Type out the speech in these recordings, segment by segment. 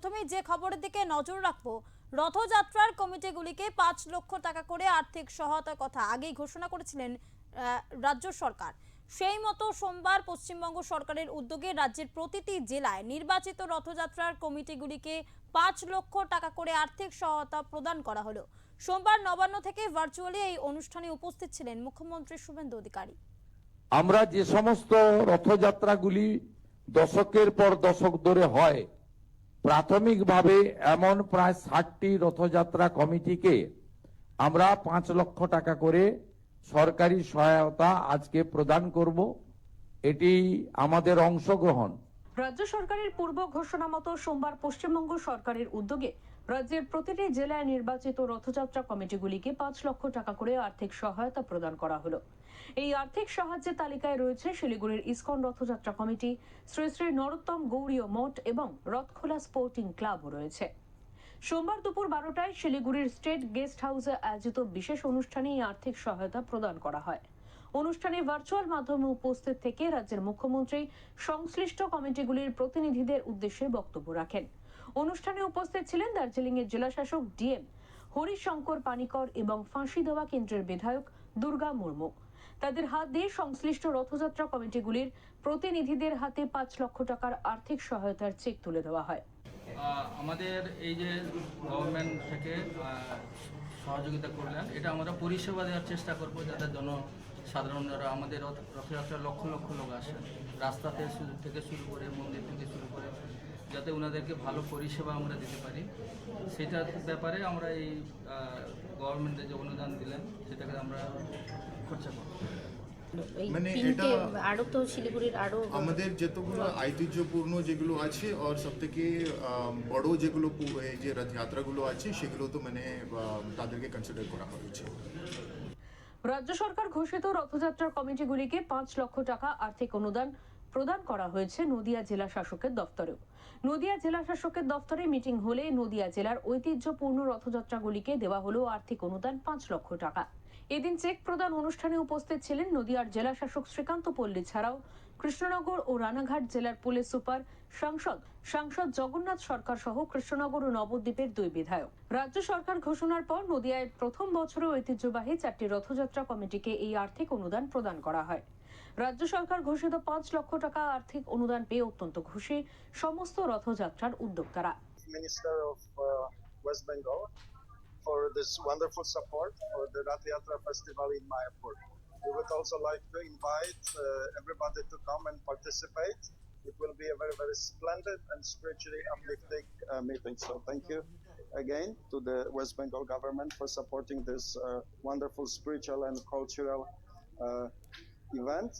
প্রথমেই যে খবরের দিকে নজর রাখবো, রথযাত্রার কমিটিগুলিকে 5 লক্ষ টাকা করে আর্থিক সহায়তার কথা আগেই ঘোষণা করেছিলেন রাজ্য সরকার। সেই মতো সোমবার পশ্চিমবঙ্গ সরকারের উদ্যোগে রাজ্যের প্রতিটি জেলায় নির্বাচিত রথযাত্রার কমিটিগুলিকে 5 লক্ষ টাকা করে আর্থিক সহায়তা প্রদান করা হলো। সোমবার নবান্ন থেকে ভার্চুয়ালি এই অনুষ্ঠানে উপস্থিত ছিলেন মুখ্যমন্ত্রী শুভেন্দু অধিকারী। আমরা যে সমস্ত রথযাত্রাগুলি দশকের পর দশক ধরে হয়, প্রাথমিকভাবে এমন প্রায় 60টি রথযাত্রা কমিটিকে আমরা 5 লক্ষ টাকা করে সরকারি সহায়তা আজকে প্রদান করব। এটি আমাদের অংশগ্রহণ। রাজ্য সরকারের পূর্ব ঘোষণা মতো সোমবার পশ্চিমবঙ্গ সরকারের উদ্যোগে রাজ্যের প্রতিটি জেলায় নির্বাচিত রথযাত্রা কমিটিগুলিকে 5 লক্ষ টাকা করে আর্থিক সহায়তা প্রদান করা হলো। এই আর্থিক সাহায্যের তালিকায় রয়েছে শিলিগুড়ির ইসকন রথযাত্রা কমিটি, শ্রী শ্রী নরোত্তম গৌড়ীয় মঠ এবং রথখোলা স্পোর্টিং ক্লাবও রয়েছে। সোমবার দুপুর 12টায় শিলিগুড়ির স্টেট গেস্ট হাউসে আয়োজিত বিশেষ অনুষ্ঠানে এই আর্থিক সহায়তা প্রদান করা হয়। অনুষ্ঠানে ভার্চুয়াল মাধ্যমে উপস্থিত থেকে রাজ্যের মুখ্যমন্ত্রী সংশ্লিষ্ট কমিটিগুলির প্রতিনিধিদের উদ্দেশ্যে বক্তব্য রাখেন। অনুষ্ঠানে উপস্থিত ছিলেন দার্জিলিং এর জেলাশাসক ডিএম হরিশঙ্কর পানিকর এবং ফাঁসি দেওয়া কেন্দ্রের বিধায়ক দুর্গা মুর্মু। তাদের হাত দিয়ে সংশ্লিষ্ট রথযাত্রা কমিটিগুলির প্রতিনিধিদের হাতে 5 লক্ষ টাকার আর্থিক সহায়তার চেক তুলে দেওয়া হয়। আমাদের এই যে গভর্নমেন্ট থেকে সহযোগিতা করলেন, এটা আমরা পরিষেবা দেওয়ার চেষ্টা করব, যাতে জনসাধারণরা আমাদের রথযাত্রার লক্ষ লক্ষ লোক আসেন, রাস্তাতে থেকে শুরু করে মন্দির থেকে শুরু করে, যাতে ওনাদেরকে ভালো পরিষেবা আমরা দিতে পারি। সেটার ব্যাপারে আমরা এই গভর্নমেন্টের যে অনুদান দিলেন সেটাকে আমরা খরচা করব। মানে এটা আরো তো শিলিগুড়ির আরো আমাদের যতগুলো ঐতিহ্যপূর্ণ যেগুলো আছে আর সবথেকে বড় যেগুলো এই যে রথযাত্রাগুলো আছে সেগুলো তো মানে তাদেরকে কনসিডার করা হয়েছে। রাজ্য সরকার ঘোষিত রথযাত্রার কমিটিগুলিকে 5 লক্ষ টাকা আর্থিক অনুদান প্রদান করা হয়েছে নদিয়া জেলা শাসকের দফতরেও। নদিয়া জেলা শাসকের দফতরে মিটিং হলে নদিয়া জেলার ঐতিহ্যপূর্ণ রথযাত্রাগুলিকে দেওয়া হলো আর্থিক অনুদান 5 লক্ষ টাকা। এদিন চেক প্রদান অনুষ্ঠানে উপস্থিত ছিলেন নদিয়ার জেলা শাসক শ্রীকান্ত পল্লী ছাড়াও কৃষ্ণনগর ও রানাঘাট জেলার পুলিশ সুপার, সাংসদ জগন্নাথ সরকার সহ কৃষ্ণনগর ও নবদ্বীপের 2 বিধায়ক। রাজ্য সরকার ঘোষণার পর নদিয়ায় প্রথম বছরে ঐতিহ্যবাহী 4টি রথযাত্রা কমিটিকে এই আর্থিক অনুদান প্রদান করা হয়। রাজ্য সরকার ঘোষিত 5 লক্ষ টাকা আর্থিক অনুদান পেয়ে অত্যন্ত খুশি সমস্ত রথযাত্রার উদ্যোক্তারা। Minister of West Bengal for this wonderful support for the Rath Yatra festival in Mayapur. We would also like to invite everybody to come and participate. It will be a very, very splendid and spiritually uplifting meeting. So thank you again to the West Bengal government for supporting this wonderful spiritual and cultural event.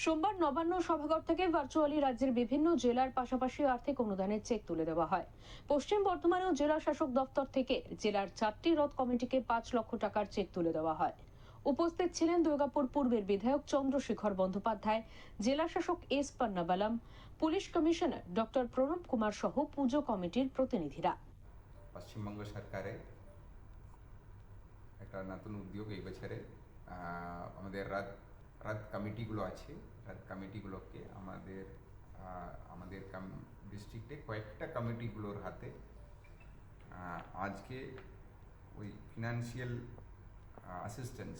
সোমবার নবান্ন সভাঘর থেকে virtually রাজ্যের বিভিন্ন জেলার পাশাপাশি আর্থিক অনুদানের check তুলে দেওয়া হয়। পশ্চিম বর্ধমানেও জেলা শাসক দপ্তর থেকে জেলার 4টি রথ কমিটিকে 5 লক্ষ টাকার চেক তুলে দেওয়া হয়। উপস্থিত ছিলেন দুর্গাপুর পূর্বের বিধায়ক চন্দ্রশেখর বন্দ্যোপাধ্যায়, জেলা শাসক S Pannabalam, police commissioner doctor Pranab Kumar সহ পুজো কমিটির প্রতিনিধিরা। পশ্চিমবঙ্গ সরকারের একটা নতুন উদ্যোগ এই বছরে আমাদের রাত কমিটিগুলো আছে, রাত কমিটিগুলোকে আমাদের ডিস্ট্রিক্টে কয়েকটা কমিটিগুলোর হাতে আজকে ওই ফিনান্সিয়াল অ্যাসিস্ট্যান্স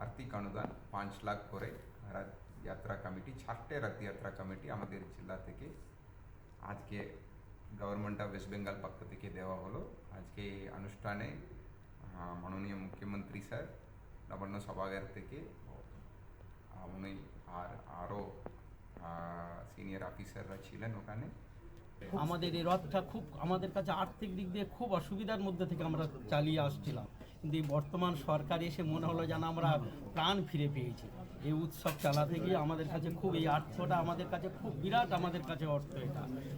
আর্থিক অনুদান 5 লাখ করে রথযাত্রা কমিটি, 4টে রথযাত্রা কমিটি আমাদের জেলা থেকে আজকে গভর্নমেন্ট অফ ওয়েস্ট বেঙ্গল পক্ষ থেকে দেওয়া হলো। আজকে অনুষ্ঠানে মাননীয় মুখ্যমন্ত্রী স্যার নবান্ন সভাগার থেকে উনি আরও সিনিয়র অফিসাররা ছিলেন ওখানে। আমাদের এই রথটা খুব আমাদের কাছে আর্থিক দিক দিয়ে খুব অসুবিধার মধ্যে থেকে আমরা চালিয়ে আসছিলাম, কিন্তু এই বর্তমান সরকার এসে মনে হলো যেন আমরা প্রাণ ফিরে পেয়েছি। এই উৎসব চালাতে গিয়ে আমাদের কাছে খুব এই অর্থটা আমাদের কাছে খুব বিরাট, আমাদের কাছে অর্থ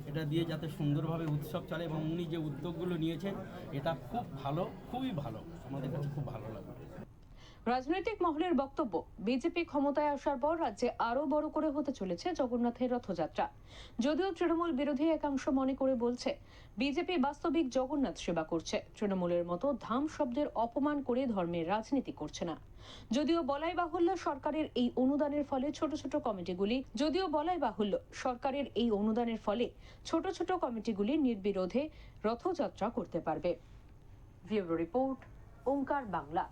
এটা দিয়ে যাতে সুন্দরভাবে উৎসব চলে এবং উনি যে উদ্যোগগুলো নিয়েছেন এটা খুব ভালো, খুবই ভালো, আমাদের কাছে খুব ভালো লাগে। রাজনৈতিক মহলের বক্তব্য, বিজেপি ক্ষমতায় আসার পর রাজ্যে আরো বড় করে হতে চলেছে জগন্নাথের রথযাত্রা। যদিও তৃণমূল বিরোধী একাংশ মনে করে বলছে বিজেপি বাস্তবিক জগন্নাথ সেবা করছে, তৃণমূলের মতো ধাম শব্দের অপমান করে ধর্মের রাজনীতি করছে না। যদিও বলাই বাহুল্য সরকারের এই অনুদানের ফলে ছোট ছোট কমিটিগুলি নির্বিরোধে রথযাত্রা করতে পারবে। ব্যুরো রিপোর্ট, ওঙ্কার বাংলা।